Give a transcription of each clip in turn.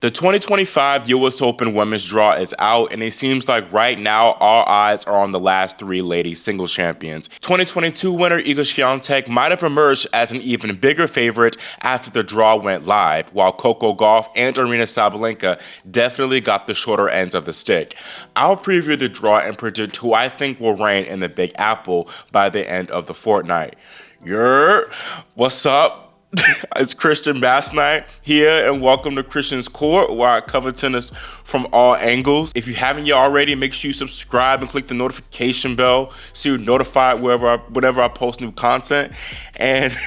The 2025 US Open Women's Draw is out, and it seems like right now all eyes are on the last three ladies singles champions. 2022 winner Iga Swiatek might have emerged as an even bigger favorite after the draw went live, while Coco Gauff and Aryna Sabalenka definitely got the shorter ends of the stick. I'll preview the draw and predict who I think will reign in the Big Apple by the end of the fortnight. What's up? It's Christian Bass Night here, and welcome to Christian's Court, where I cover tennis from all angles. If you haven't yet already, make sure you subscribe and click the notification bell so you're notified whenever I post new content. And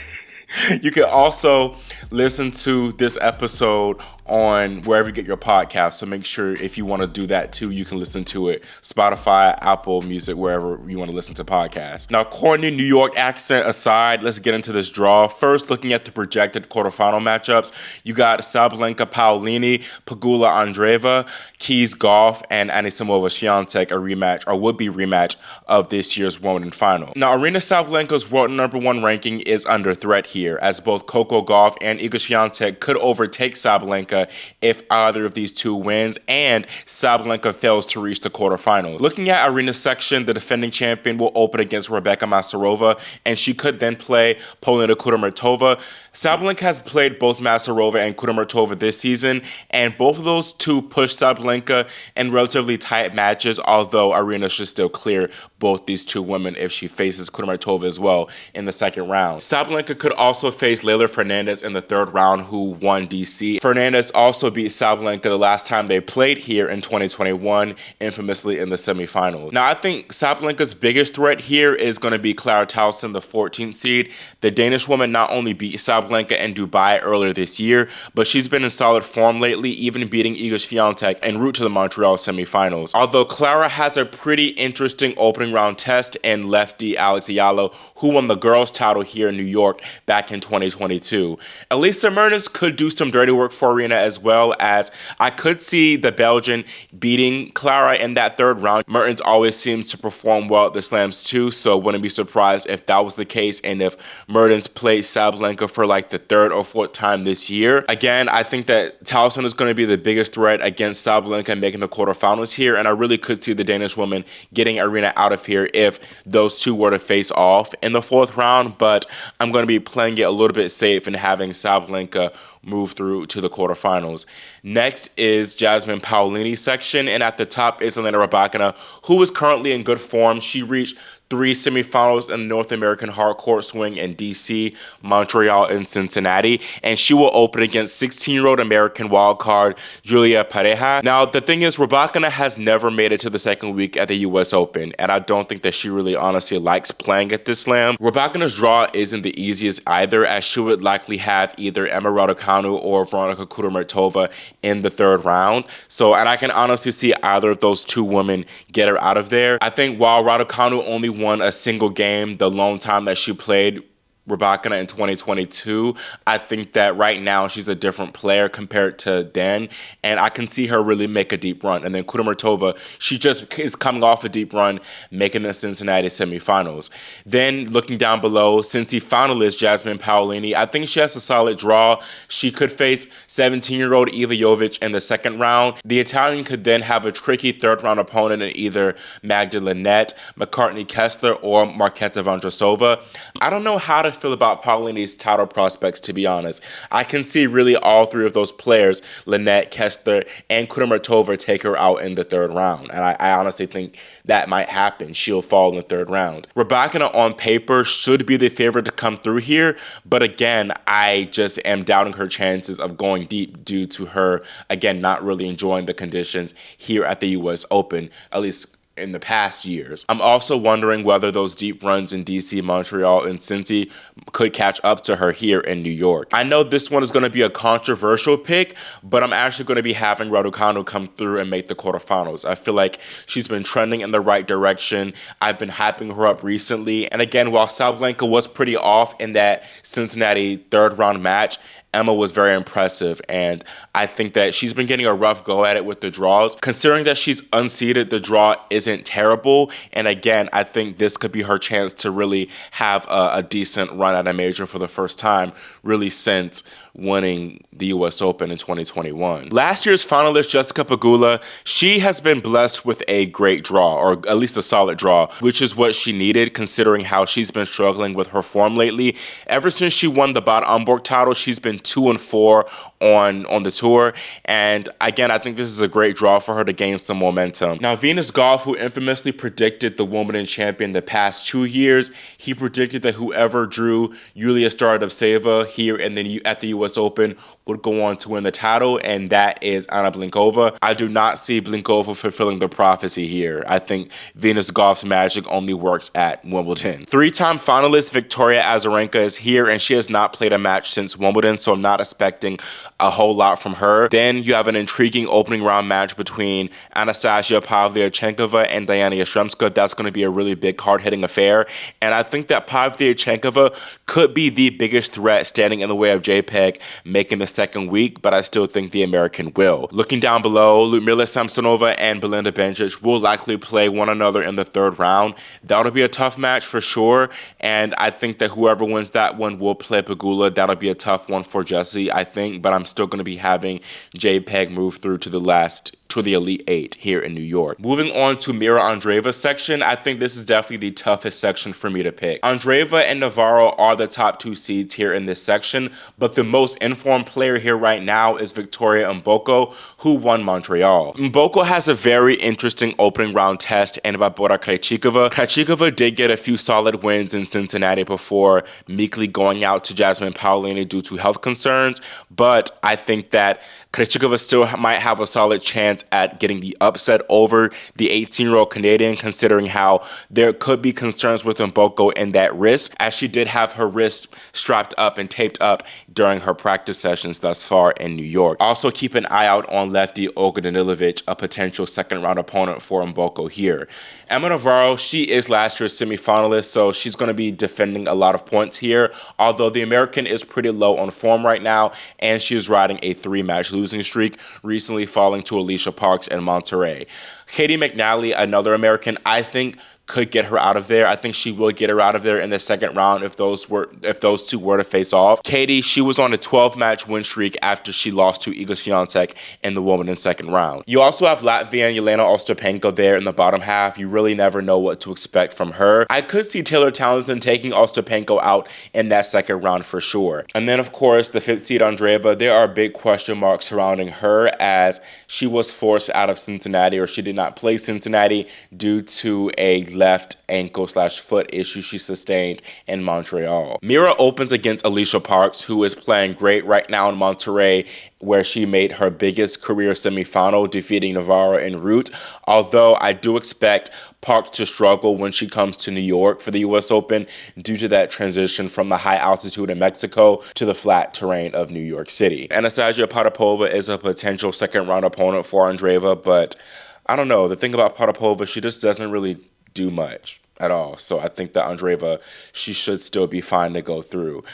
you can also listen to this episode on wherever you get your podcast. So make sure if you want to do that too, you can listen to it Spotify, Apple Music, wherever you want to listen to podcasts. Now, corny New York accent aside, let's get into this draw. First, looking at the projected quarterfinal matchups, you got Sabalenka, Paolini, Pegula, Andreeva, Keys, Gauff, and Anisimova, Swiatek, a rematch or would-be rematch of this year's Wimbledon final. Now, Aryna Sabalenka's world #1 ranking is under threat here, as both Coco Gauff and Iga Swiatek could overtake Sabalenka if either of these two wins and Sabalenka fails to reach the quarterfinals. Looking at Aryna's section, the defending champion will open against Rebecca Masarova, and she could then play Paolini Kudermetova. Sabalenka has played both Masarova and Kudermetova this season, and both of those two push Sabalenka in relatively tight matches, although Aryna should still clear both these two women if she faces Kudermetova as well in the second round. Sabalenka could also face Leylah Fernandez in the third round, who won DC. Fernandez also beat Sabalenka the last time they played here in 2021, infamously in the semifinals. Now, I think Sabalenka's biggest threat here is going to be Clara Tauson, the 14th seed. The Danish woman not only beat Sabalenka in Dubai earlier this year, but she's been in solid form lately, even beating Iga Swiatek en route to the Montreal semifinals. Although Clara has a pretty interesting opening round test in lefty Alex Ayala, who won the girls' title here in New York back in 2022. Elisa Mertens could do some dirty work for Aryna, as well as I could see the Belgian beating Clara in that third round. Mertens always seems to perform well at the slams too, so wouldn't be surprised if that was the case and if Mertens played Sabalenka for like the third or fourth time this year. Again, I think that Tauson is going to be the biggest threat against Sabalenka and making the quarterfinals here, and I really could see the Danish woman getting Aryna out of here if those two were to face off in the fourth round, but I'm going to be playing it a little bit safe and having Sabalenka move through to the quarterfinals. Next is Jasmine Paolini's section, and at the top is Elena Rybakina, who is currently in good form. She reached 3 semifinals in the North American hardcourt swing in DC, Montreal, and Cincinnati, and she will open against 16-year-old American wildcard Julia Pareja. Now, the thing is, Rybakina has never made it to the second week at the US Open, and I don't think that she really honestly likes playing at this slam. Rybakina's draw isn't the easiest either, as she would likely have either Emma Raducanu or Veronika Kudermetova in the third round. So, and I can honestly see either of those two women get her out of there. I think while Raducanu only won a single game the lone time that she played Rybakina in 2022, I think that right now she's a different player compared to then, and I can see her really make a deep run. And then Kudermetova, she just is coming off a deep run, making the Cincinnati semifinals. Then looking down below, Cincy finalist Jasmine Paolini, I think she has a solid draw. She could face 17-year-old Iva Jovic in the second round. The Italian could then have a tricky third round opponent in either Magda Linette, McCartney Kessler, or Marketa Vondrousova. I don't know how to feel about Paolini's title prospects, to be honest. I can see really all three of those players, Linette, Kessler, and Kudermetova, take her out in the third round. And I honestly think that might happen. She'll fall in the third round. Rybakina on paper should be the favorite to come through here, but again, I just am doubting her chances of going deep due to her, again, not really enjoying the conditions here at the US Open, at least in the past years. I'm also wondering whether those deep runs in DC, Montreal, and Cincy could catch up to her here in New York. I know this one is going to be a controversial pick, but I'm actually going to be having Raducanu come through and make the quarterfinals. I feel like she's been trending in the right direction. I've been hyping her up recently. And again, while Sabalenka was pretty off in that Cincinnati third round match, Emma was very impressive, and I think that she's been getting a rough go at it with the draws. Considering that she's unseeded, the draw isn't terrible, and again, I think this could be her chance to really have a decent run at a major for the first time, really since winning the US Open in 2021. Last year's finalist Jessica Pegula, she has been blessed with a great draw, or at least a solid draw, which is what she needed considering how she's been struggling with her form lately. Ever since she won the Bad Homburg title, she's been 2-4 on the tour, and again, I think this is a great draw for her to gain some momentum. Now, Venus Gauff, who infamously predicted the Wimbledon champion the past 2 years, he predicted that whoever drew Yulia Starodovtseva here at the US Open would go on to win the title, and that is Anna Blinkova. I do not see Blinkova fulfilling the prophecy here. I think Venus Gauff's magic only works at Wimbledon. Three-time finalist Victoria Azarenka is here, and she has not played a match since Wimbledon, so I'm not expecting a whole lot from her. Then you have an intriguing opening round match between Anastasia Pavlyuchenkova and Diana Yastremska. That's going to be a really big, hard-hitting affair, and I think that Pavlyuchenkova could be the biggest threat standing in the way of JPEG making the second week, but I still think the American will. Looking down below, Ludmila Samsonova and Belinda Bencic will likely play one another in the third round. That'll be a tough match for sure, and I think that whoever wins that one will play Pegula. That'll be a tough one for Jessie, I think, but I'm still going to be having JPEG move through to the Elite 8 here in New York. Moving on to Mira Andreeva's section, I think this is definitely the toughest section for me to pick. Andreeva and Navarro are the top 2 seeds here in this section, but the most informed player here right now is Victoria Mboko, who won Montreal. Mboko has a very interesting opening round test and Barbora Krejcikova. Krejcikova did get a few solid wins in Cincinnati before meekly going out to Jasmine Paolini due to health concerns, but I think that Krejcikova still might have a solid chance at getting the upset over the 18-year-old Canadian, considering how there could be concerns with Mboko and that wrist, as she did have her wrist strapped up and taped up during her practice sessions thus far in New York. Also, keep an eye out on lefty Olga Danilovic, a potential second-round opponent for Mboko here. Emma Navarro, she is last year's semifinalist, so she's going to be defending a lot of points here, although the American is pretty low on form right now, and she's riding a 3-match losing streak, recently falling to Alicia Parks in Monterrey. Katie McNally, another American, I think could get her out of there. I think she will get her out of there in the second round if those two were to face off. Katie, she was on a 12-match win streak after she lost to Iga Swiatek in the Wimbledon second round. You also have Latvian Jelena Ostapenko there in the bottom half. You really never know what to expect from her. I could see Taylor Townsend taking Ostapenko out in that second round for sure. And then, of course, the 5th seed Andreeva, there are big question marks surrounding her as she was forced out of Cincinnati, or she did not play Cincinnati due to a left ankle/foot issue she sustained in Montreal. Mira opens against Alicia Parks, who is playing great right now in Monterrey, where she made her biggest career semifinal, defeating Navarro en route. Although I do expect Parks to struggle when she comes to New York for the US Open due to that transition from the high altitude in Mexico to the flat terrain of New York City. Anastasia Potapova is a potential second round opponent for Andreeva, but I don't know. The thing about Potapova, she just doesn't really do much at all. So I think that Andreeva, she should still be fine to go through.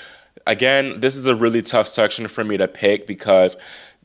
Again, this is a really tough section for me to pick because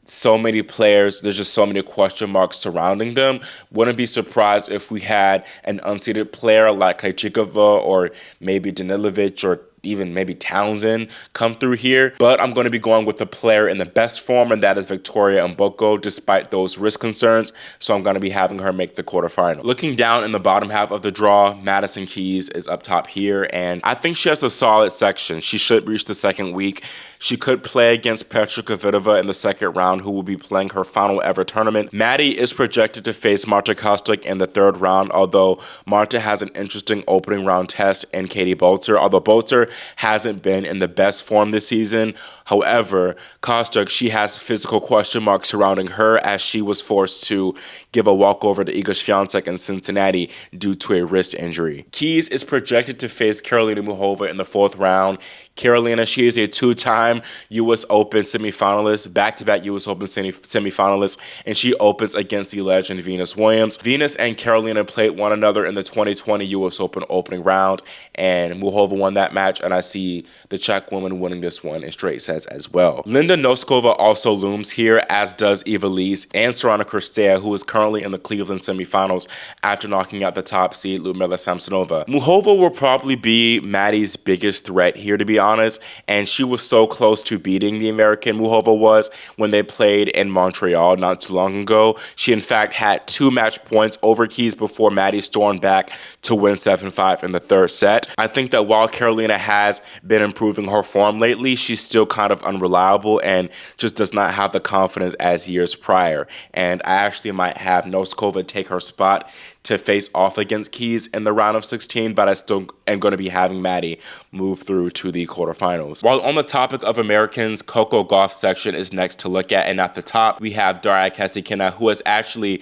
so many players, there's just so many question marks surrounding them. Wouldn't be surprised if we had an unseeded player like Krejcikova or maybe Danilovic or even maybe Townsend come through here. But I'm going to be going with the player in the best form, and that is Victoria Mboko, despite those risk concerns. So I'm going to be having her make the quarterfinal. Looking down in the bottom half of the draw, Madison Keys is up top here, and I think she has a solid section. She should reach the second week. She could play against Petra Kvitova in the second round, who will be playing her final ever tournament. Maddie is projected to face Marta Kostyuk in the third round, although Marta has an interesting opening round test in Katie Bolter, although Bolter hasn't been in the best form this season. However, Kostyuk, she has physical question marks surrounding her as she was forced to give a walkover to Iga Swiatek in Cincinnati due to a wrist injury. Keys is projected to face Karolina Muchova in the fourth round. Karolina, she is a 2-time U.S. Open semifinalist, back-to-back U.S. Open semifinalist, and she opens against the legend Venus Williams. Venus and Karolina played one another in the 2020 U.S. Open opening round, and Muchova won that match, and I see the Czech woman winning this one in straight sets. sets as well. Linda Noskova also looms here, as does Eva Lise and Sorana Cirstea, who is currently in the Cleveland semifinals after knocking out the top seed Ludmila Samsonova. Muchova will probably be Maddie's biggest threat here, to be honest, and she was so close to beating the American Muchova was when they played in Montreal not too long ago. She in fact had 2 match points over Keys before Maddie stormed back to win 7-5 in the third set. I think that while Carolina has been improving her form lately, she's still kind of unreliable and just does not have the confidence as years prior. And I actually might have Noskova take her spot to face off against Keys in the round of 16, but I still am going to be having Maddie move through to the quarterfinals. While on the topic of Americans, Coco Gauff's section is next to look at, and at the top we have Daria Kasatkina, who has actually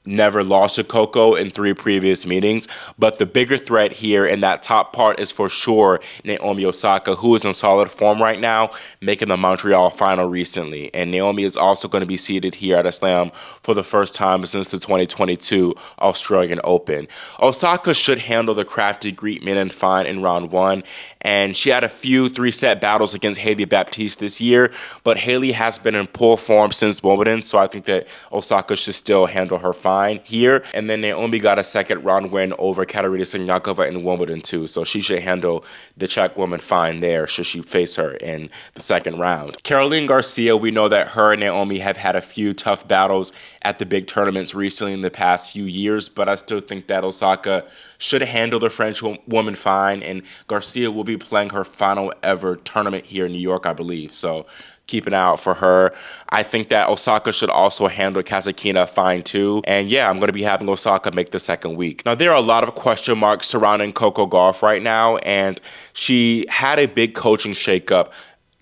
never lost to Coco in 3 previous meetings, but the bigger threat here in that top part is for sure Naomi Osaka, who is in solid form right now, making the Montreal final recently. And Naomi is also going to be seated here at a slam for the first time since the 2022 Australian Open. Osaka should handle the crafty Greek maiden fine in round 1, and she had a few 3-set battles against Hailey Baptiste this year, but Hailey has been in poor form since Wimbledon, so I think that Osaka should still handle her fine here. And then Naomi got a second round win over Katerina Siniakova in Wimbledon too, so she should handle the Czech woman fine there should she face her in the second round. Caroline Garcia, we know that her and Naomi have had a few tough battles at the big tournaments recently in the past few years, but I still think that Osaka should handle the French woman fine, and Garcia will be playing her final ever tournament here in New York, I believe, so keep an eye out for her. I think that Osaka should also handle Kasatkina fine too. And yeah, I'm going to be having Osaka make the second week. Now, there are a lot of question marks surrounding Coco Gauff right now, and she had a big coaching shakeup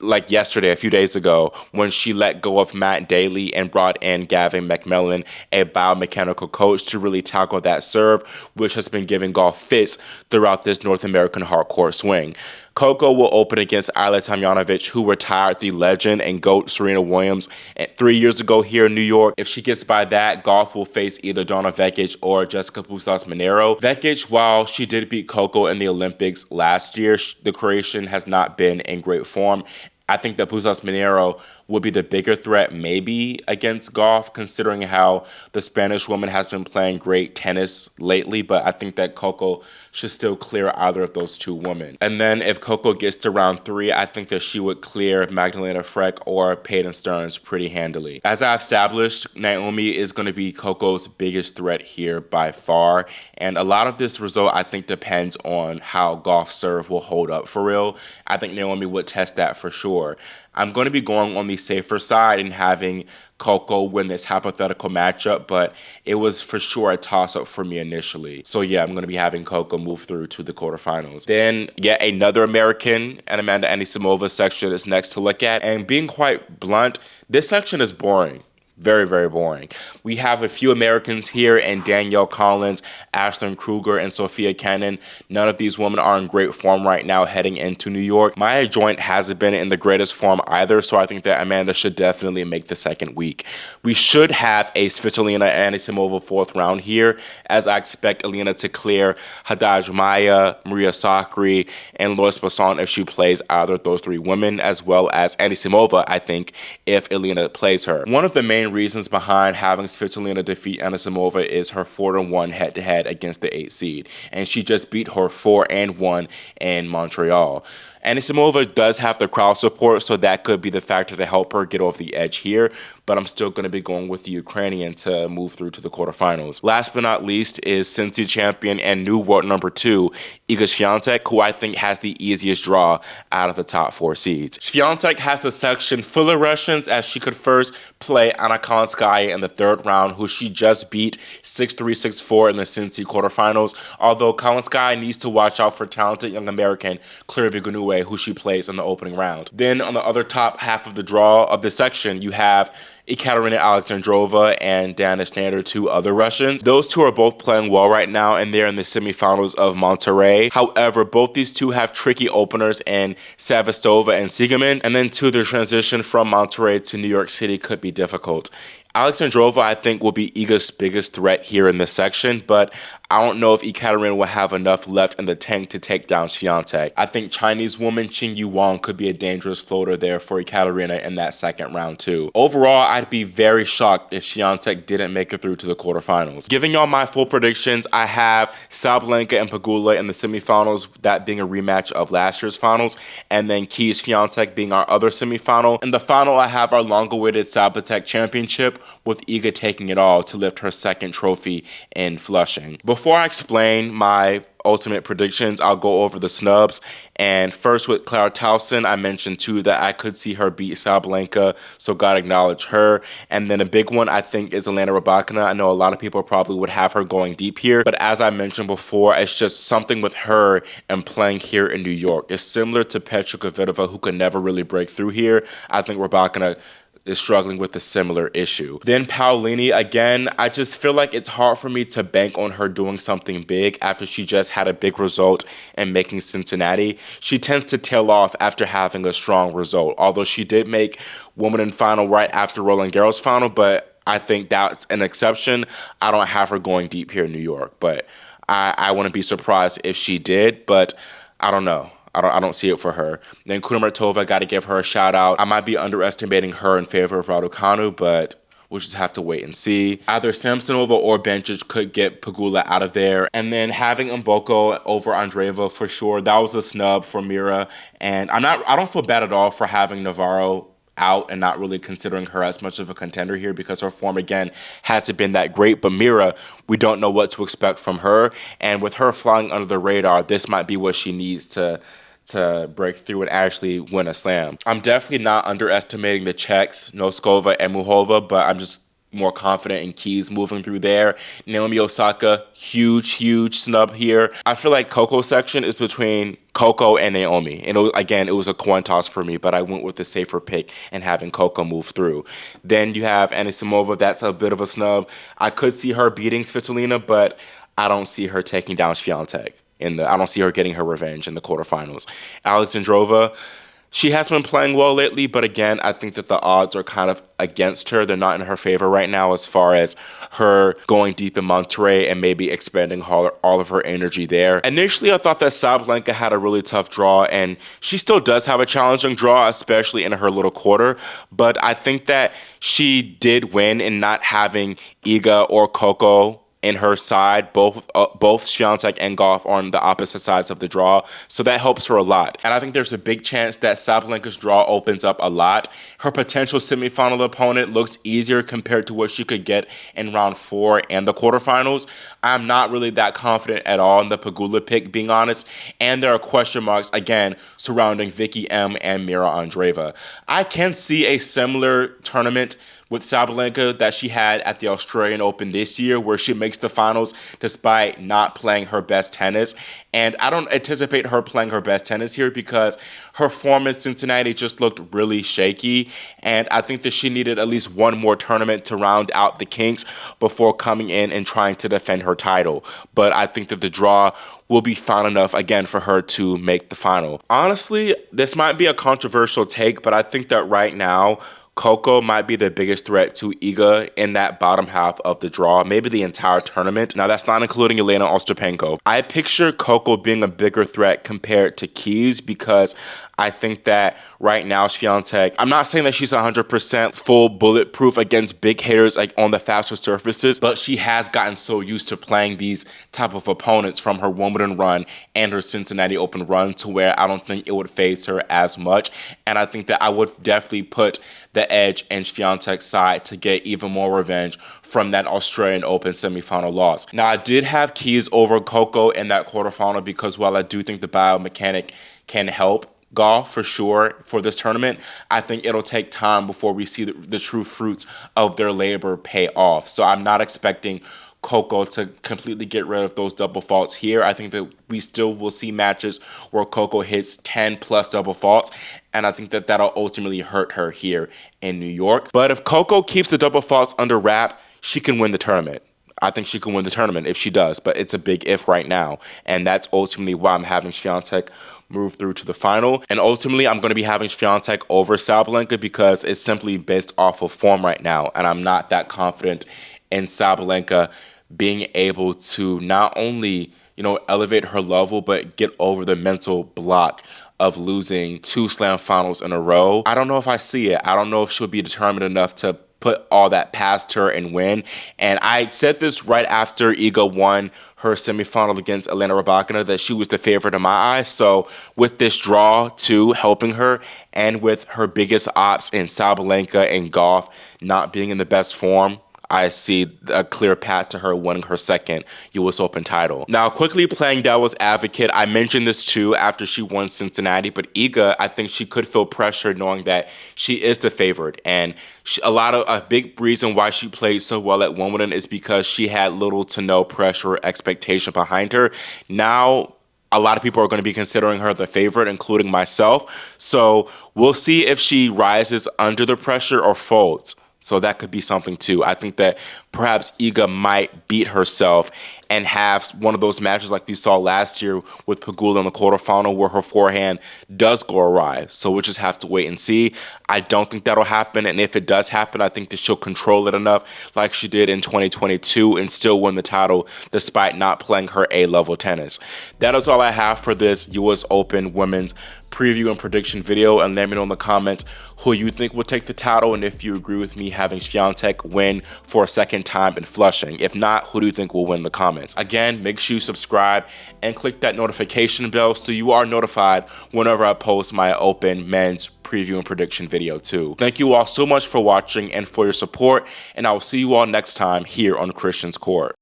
like yesterday, a few days ago, when she let go of Matt Daly and brought in Gavin McMillan, a biomechanical coach, to really tackle that serve, which has been giving Gauff fits throughout this North American hardcourt swing. Coco will open against Ajla Tomljanovic, who retired the legend and GOAT Serena Williams 3 years ago here in New York. If she gets by that, Gauff will face either Donna Vekic or Jessica Puskas-Monero. Vekic, while she did beat Coco in the Olympics last year, the Croatian has not been in great form. I think that Puskas-Monero would be the bigger threat maybe against Gauff, considering how the Spanish woman has been playing great tennis lately, but I think that Coco should still clear either of those 2 women. And then if Coco gets to round 3, I think that she would clear Magdalena Freck or Peyton Stearns pretty handily. As I've established, Naomi is going to be Coco's biggest threat here by far, and a lot of this result I think depends on how Gauff's serve will hold up for real. I think Naomi would test that for sure. I'm going to be going on the safer side and having Coco win this hypothetical matchup, but it was for sure a toss-up for me initially. So yeah, I'm going to be having Coco move through to the quarterfinals. Then yet another American and Amanda Anisimova section is next to look at, and being quite blunt, this section is boring. Very, very boring. We have a few Americans here, and Danielle Collins, Ashlyn Kruger, and Sophia Kenin. None of these women are in great form right now heading into New York. Maya Joint hasn't been in the greatest form either, so I think that Amanda should definitely make the second week. We should have a Svitolina Anisimova 4th round here, as I expect Alina to clear Haddad Maya, Maria Sakkari, and Lois Basson if she plays either of those 3 women, as well as Anisimova, I think, if Alina plays her. One of the main reasons behind having Svitolina defeat Anisimova is her 4-1 head-to-head against the 8 seed, and she just beat her 4-1 in Montreal. Anisimova does have the crowd support, so that could be the factor to help her get off the edge here, but I'm still going to be going with the Ukrainian to move through to the quarterfinals. Last but not least is Cincy champion and new world number 2, Iga Swiatek, who I think has the easiest draw out of the top 4 seeds. Swiatek has a section full of Russians, as she could first play Anna Kalinskaya in the 3rd round, who she just beat 6-3, 6-4 in the Cincy quarterfinals, although Kalinskaya needs to watch out for talented young American Claire Vigonue, who she plays in the opening round. Then on the other top half of the draw of the section, you have Ekaterina Alexandrova and Dana Schneider, 2 other Russians. Those 2 are both playing well right now, and they're in the semifinals of Monterrey. However, both these 2 have tricky openers in Savastova and Siegemund, and then 2, their transition from Monterrey to New York City could be difficult. Alexandrova, I think, will be Iga's biggest threat here in this section, but I don't know if Ekaterina will have enough left in the tank to take down Swiatek. I think Chinese woman Qingyu Wang could be a dangerous floater there for Ekaterina in that second round too. Overall, I'd be very shocked if Swiatek didn't make it through to the quarterfinals. Giving y'all my full predictions, I have Sabalenka and Pegula in the semifinals, that being a rematch of last year's finals, and then Keys Swiatek being our other semifinal. In the final, I have our long-awaited Sabalenka Championship, with Iga taking it all to lift her second trophy in Flushing. Before I explain my ultimate predictions, I'll go over the snubs. And first with Clara Towson, I mentioned too that I could see her beat Sabalenka, so gotta acknowledge her. And then a big one I think is Elena Rybakina. I know a lot of people probably would have her going deep here, but as I mentioned before, it's just something with her and playing here in New York. It's similar to Petra Kvitova, who could never really break through here. I think Rybakina is struggling with a similar issue. Then Paolini, again, I just feel like it's hard for me to bank on her doing something big after she just had a big result and making Cincinnati. She tends to tail off after having a strong result, although she did make Wimbledon final right after Roland Garros final, but I think that's an exception. I don't have her going deep here in New York, but I wouldn't be surprised if she did, but I don't know. I don't see it for her. Then Kudermetova, got to give her a shout out. I might be underestimating her in favor of Raducanu, but we'll just have to wait and see. Either Samsonova or Bencic could get Pegula out of there. And then having Mboko over Andreeva for sure, that was a snub for Mira. And I don't feel bad at all for having Navarro out and not really considering her as much of a contender here because her form, again, hasn't been that great. But Mira, we don't know what to expect from her. And with her flying under the radar, this might be what she needs to break through and actually win a slam. I'm definitely not underestimating the Czechs, Noskova and Muhova, but I'm just more confident in Keys moving through there. Naomi Osaka, huge snub here. I feel like Coco section is between Coco and Naomi. And it was a coin toss for me, but I went with the safer pick and having Coco move through. Then you have Anisimova, that's a bit of a snub. I could see her beating Svitolina, but I don't see her taking down Swiatek. I don't see her getting her revenge in the quarterfinals. Alexandrova, she has been playing well lately, but again, I think that the odds are kind of against her. They're not in her favor right now as far as her going deep in Monterrey and maybe expending all of her energy there. Initially, I thought that Sabalenka had a really tough draw, and she still does have a challenging draw, especially in her little quarter, but I think that she did win in not having Iga or Coco in her side. Both Swiatek and Gauff are on the opposite sides of the draw, so that helps her a lot. And I think there's a big chance that Sabalenka's draw opens up a lot. Her potential semifinal opponent looks easier compared to what she could get in round 4 and the quarterfinals. I'm not really that confident at all in the Pegula pick, being honest, and there are question marks, again, surrounding Vicky M and Mira Andreeva. I can see a similar tournament with Sabalenka that she had at the Australian Open this year, where she makes the finals despite not playing her best tennis. And I don't anticipate her playing her best tennis here because her form in Cincinnati just looked really shaky. And I think that she needed at least one more tournament to round out the kinks before coming in and trying to defend her title. But I think that the draw will be fine enough, again, for her to make the final. Honestly, this might be a controversial take, but I think that right now, Coco might be the biggest threat to Iga in that bottom half of the draw, maybe the entire tournament. Now, that's not including Elena Ostapenko. I picture Coco being a bigger threat compared to Keys because I think that right now, Swiatek, I'm not saying that she's 100% full bulletproof against big hitters like on the faster surfaces, but she has gotten so used to playing these type of opponents from her Wimbledon run and her Cincinnati Open run to where I don't think it would faze her as much. And I think that I would definitely put the edge in Swiatek's side to get even more revenge from that Australian Open semifinal loss. Now, I did have Keys over Coco in that quarterfinal because while I do think the biomechanic can help Gauff for sure for this tournament, I think it'll take time before we see the true fruits of their labor pay off. So I'm not expecting Coco to completely get rid of those double faults here. I think that we still will see matches where Coco hits 10 plus double faults, and I think that that'll ultimately hurt her here in New York. But if Coco keeps the double faults under wrap, she can win the tournament. I think she can win the tournament if she does, but it's a big if right now, and that's ultimately why I'm having Swiatek move through to the final. And ultimately, I'm going to be having Swiatek over Sabalenka because it's simply based off of form right now. And I'm not that confident in Sabalenka being able to not only, elevate her level, but get over the mental block of losing 2 slam finals in a row. I don't know if I see it. I don't know if she'll be determined enough to put all that past her and win. And I said this right after Iga won her semifinal against Aryna Sabalenka, that she was the favorite in my eyes. So with this draw too helping her, and with her biggest ops in Sabalenka and Gauff not being in the best form, I see a clear path to her winning her second U.S. Open title. Now, quickly playing devil's advocate, I mentioned this too after she won Cincinnati, but Iga, I think she could feel pressure knowing that she is the favorite. And a big reason why she played so well at Wimbledon is because she had little to no pressure or expectation behind her. Now, a lot of people are going to be considering her the favorite, including myself. So we'll see if she rises under the pressure or folds. So that could be something too. I think that perhaps Iga might beat herself and have one of those matches like we saw last year with Pegula in the quarterfinal where her forehand does go awry. So we'll just have to wait and see. I don't think that'll happen. And if it does happen, I think that she'll control it enough like she did in 2022 and still win the title despite not playing her A-level tennis. That is all I have for this U.S. Open Women's preview and prediction video, and let me know in the comments who you think will take the title and if you agree with me having Swiatek win for a second time in Flushing. If not, who do you think will win the comments? Again, make sure you subscribe and click that notification bell so you are notified whenever I post my Open men's preview and prediction video too. Thank you all so much for watching and for your support, and I will see you all next time here on Christian's Court.